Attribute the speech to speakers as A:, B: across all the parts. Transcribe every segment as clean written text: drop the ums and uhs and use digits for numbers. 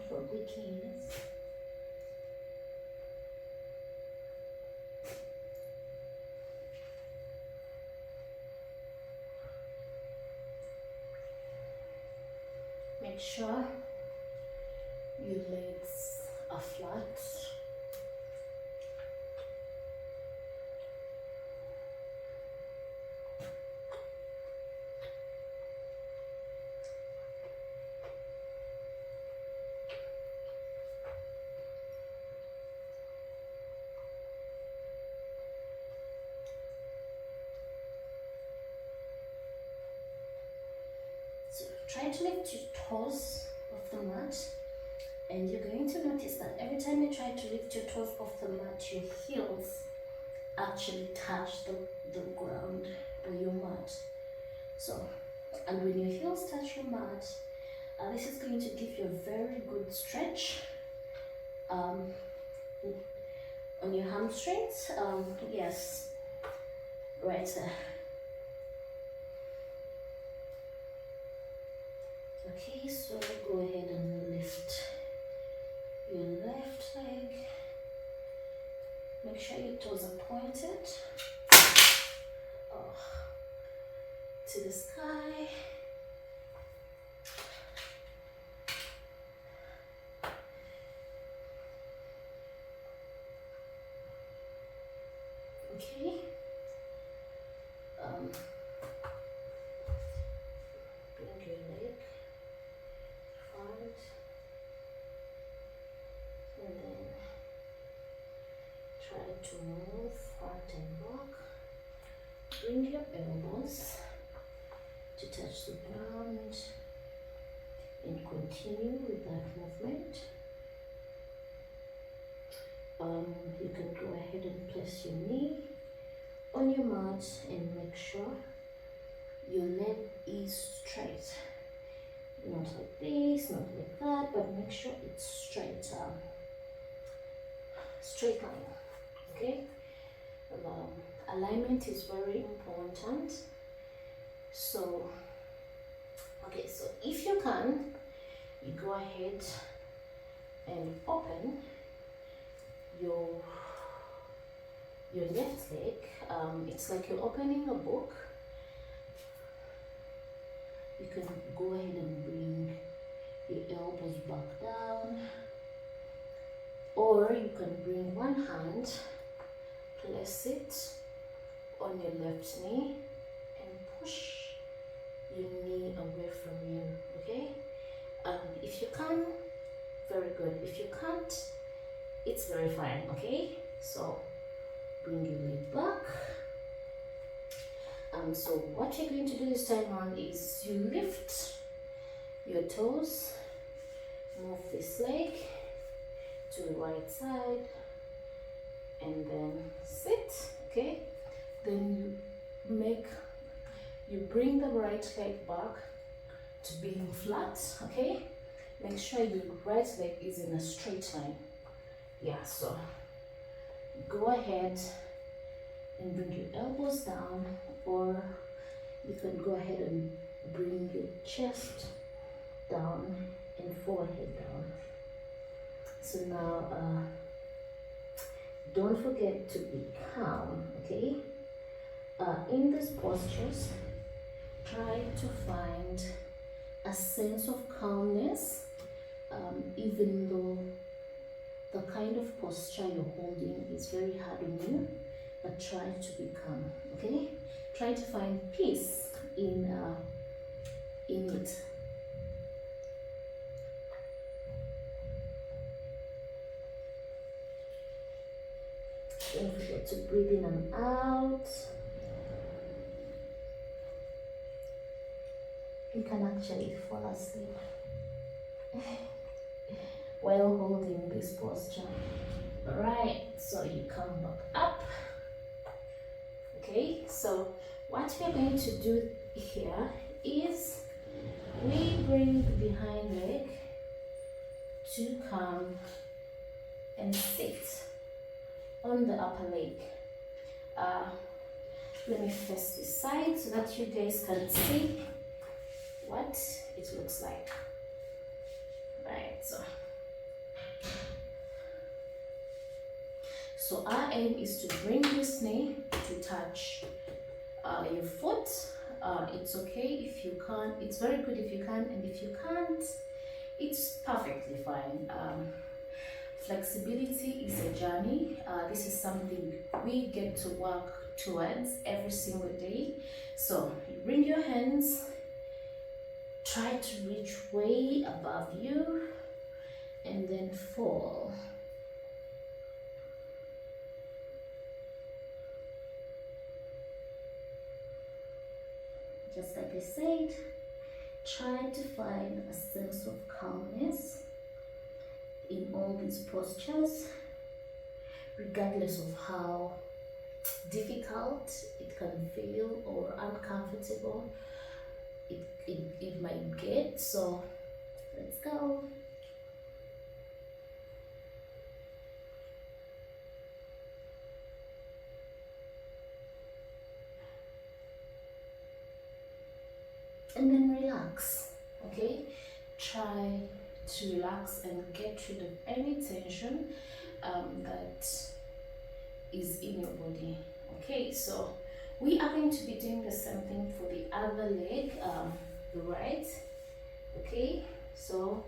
A: for bikinis. Make sure your legs are flat. So try to lift your toes off the mat, and you're going to notice that every time you try to lift your toes off the mat, your heels actually touch the ground or your mat. So, and when your heels touch your mat, this is going to give you a very good stretch on your hamstrings. Yes, right there. Okay, so go ahead and lift your left leg. Make sure your toes are pointed to the sky. Okay. Bring your leg front, and then try to move front and back. Bring your elbows to touch the ground and continue with that movement. You can go ahead and place your knee on your mat and make sure your leg is straight. Not like this, not like that, but make sure it's straight. Straight line. Okay. Alignment is very important. So, okay, so if you can, you go ahead and open your left leg. It's like you're opening a book. You can go ahead and bring your elbows back down, or you can bring one hand, place it on your left knee, and push your knee away from you. Okay. If you can, very good. If you can't, it's very fine. Okay. So bring your leg back. So what you're going to do this time around is you lift your toes, move this leg to the right side, and then sit. Okay. Then you bring the right leg back to being flat. Okay. Make sure your right leg is in a straight line. Yeah. So go ahead and bring your elbows down, or you can go ahead and bring your chest down and forehead down. So now don't forget to be calm. Okay. In these postures, try to find a sense of calmness, even though the kind of posture you're holding is very hard on you, but try to be calm. Okay. Try to find peace in it. Don't forget to breathe in and out. You can actually fall asleep while holding this posture. Alright, so you come back up. Okay, so what we're going to do here is we bring the behind leg to come and sit on the upper leg. Let me face this side so that you guys can see what it looks like. Right, so So our aim is to bring this knee to touch your foot. It's okay if you can't, it's very good if you can, and if you can't, it's perfectly fine. Flexibility is a journey. This is something we get to work towards every single day. So you bring your hands, try to reach way above you, and then fall. Just like I said, try to find a sense of calmness in all these postures, regardless of how difficult it can feel or uncomfortable it might get. So let's go. And then relax, okay? Try to relax and get rid of any tension that is in your body. Okay, so we are going to be doing the same thing for the other leg, the right. Okay, so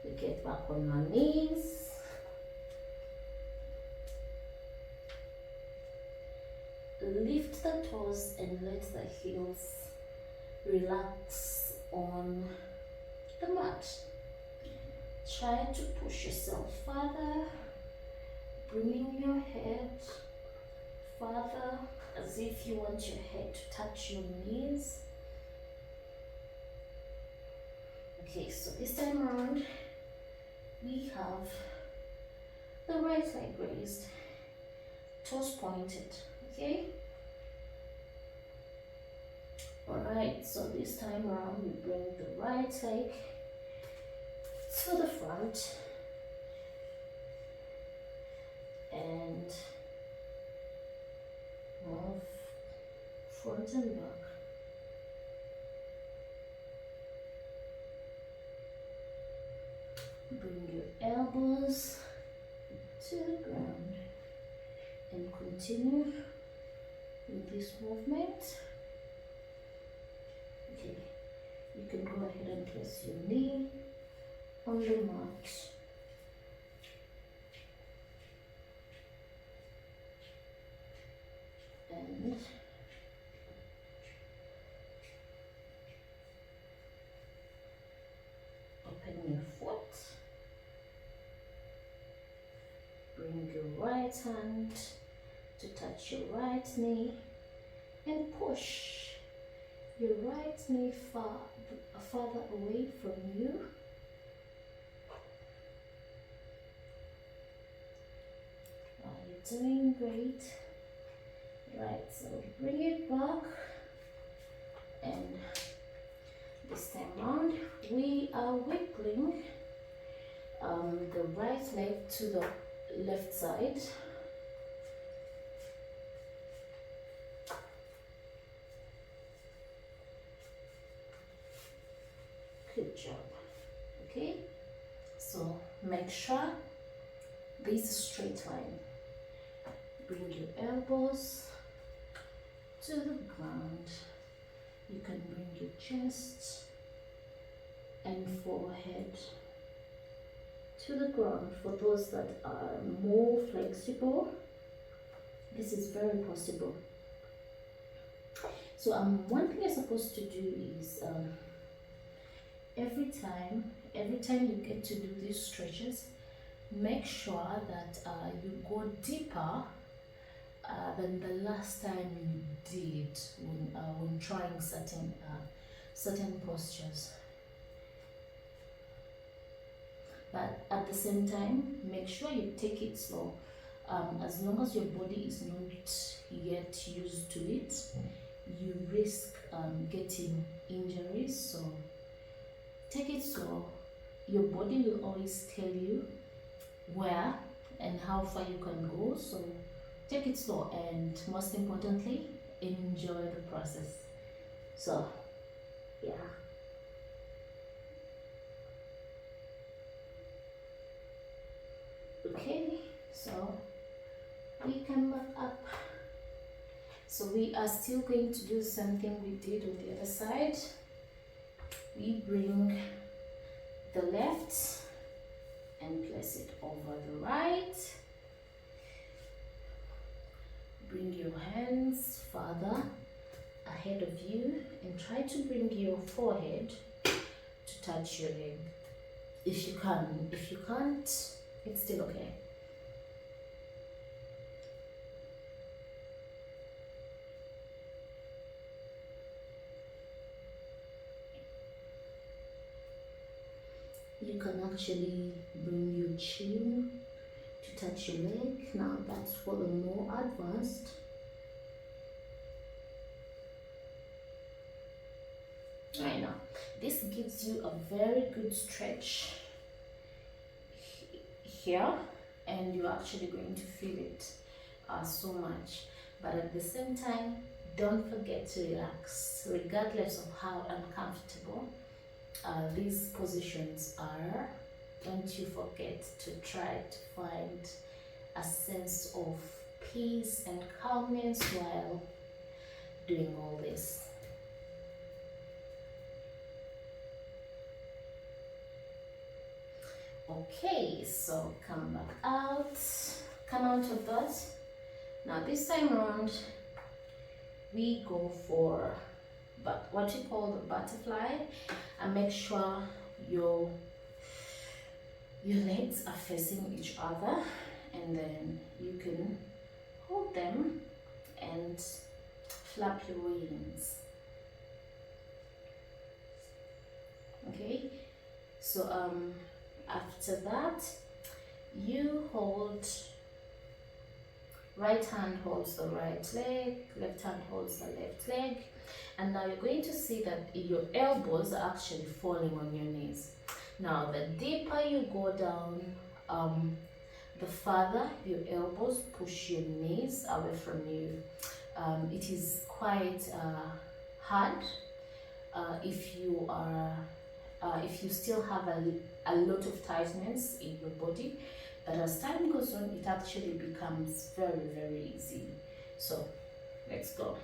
A: we get back on our knees. Lift the toes and let the heels relax on the mat. Try to push yourself further, bringing your head further as if you want your head to touch your knees. Okay, so this time around we have the right leg raised, toes pointed. Okay. Alright, so this time around we bring the right leg to the front and move front and back. Bring your elbows to the ground and continue with this movement. Okay, you can go ahead and place your knee on the mat. And open your foot. Bring your right hand to touch your right knee and push your right knee farther away from you. You're doing great. Right, so bring it back, and this time round we are wiggling the right leg to the left side. Good job. Okay, so make sure this is a straight line. Bring your elbows to the ground. You can bring your chest and forehead to the ground. For those that are more flexible, this is very possible. So one thing you're supposed to do is every time you get to do these stretches, make sure that you go deeper than the last time you did when trying certain postures. But at the same time, make sure you take it slow. As long as your body is not yet used to it, you risk getting injuries. So take it slow. Your body will always tell you where and how far you can go. So take it slow, and most importantly, enjoy the process. So yeah. Okay. So we come back up. So we are still going to do something we did on the other side. We bring the left and place it over the right. Bring your hands further ahead of you and try to bring your forehead to touch your leg. If you can. If you can't, it's still okay. You can actually bring your chin to touch your leg. Now that's for the more advanced. Right now, this gives you a very good stretch here, and you're actually going to feel it so much. But at the same time, don't forget to relax, regardless of how uncomfortable these positions are. Don't you forget to try to find a sense of peace and calmness while doing all this. Okay, so come back out, come out of that. Now this time around, we go for what you call the butterfly, and make sure your legs are facing each other, and then you can hold them and flap your wings. Okay, so after that, you hold, right hand holds the right leg, left hand holds the left leg, and now you're going to see that your elbows are actually falling on your knees. Now the deeper you go down, the further your elbows push your knees away from you. It is quite hard if you still have a lot of tightness in your body, but as time goes on, it actually becomes very, very easy. So let's go.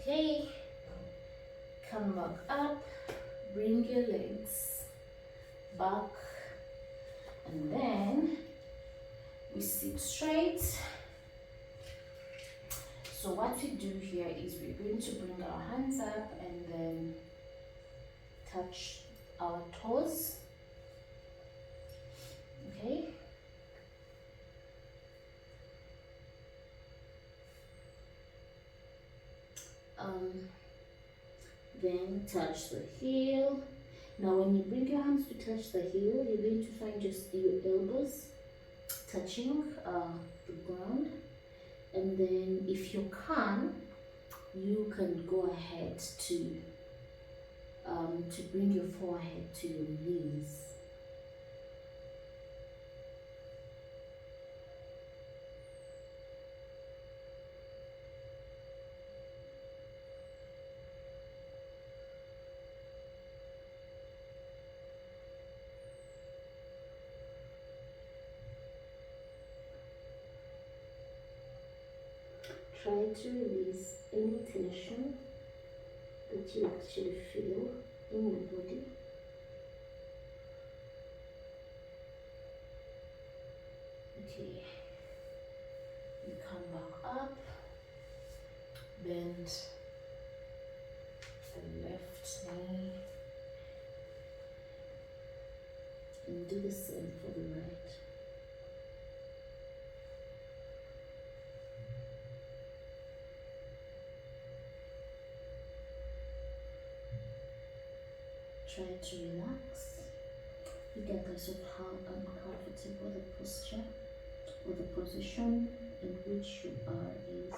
A: Okay, come back up, bring your legs back, and then we sit straight. So what we do here is we're going to bring our hands up and then touch our toes. Okay. Then touch the heel. Now when you bring your hands to touch the heel, you're going to find just your elbows touching the ground, and then if you can go ahead to bring your forehead to your knees. Try to release any tension that you actually feel in your body. Okay, you come back up, bend the left knee, and do the same for the right. Try to relax, regardless of how uncomfortable the posture or the position in which you are is.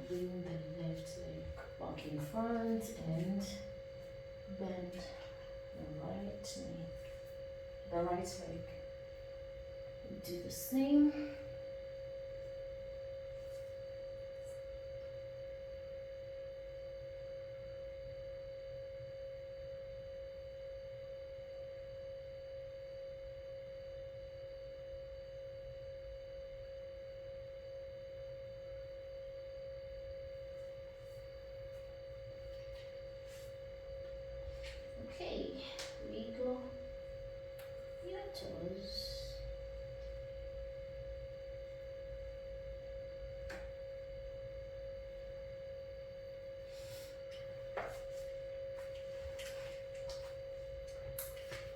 A: bring the left leg back in front and bend the right knee, the right leg. Do the same. Okay, wiggle your toes.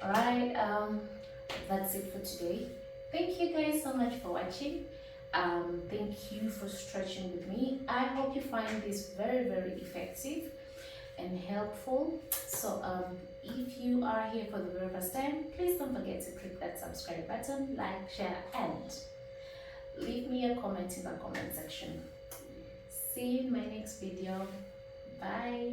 A: Alright, that's it for today. Thank you guys so much for watching. Thank you for stretching with me. I hope you find this very, very effective and helpful. So if you are here for the very first time, please don't forget to click that subscribe button, like, share, and leave me a comment in the comment section. See you in my next video. Bye.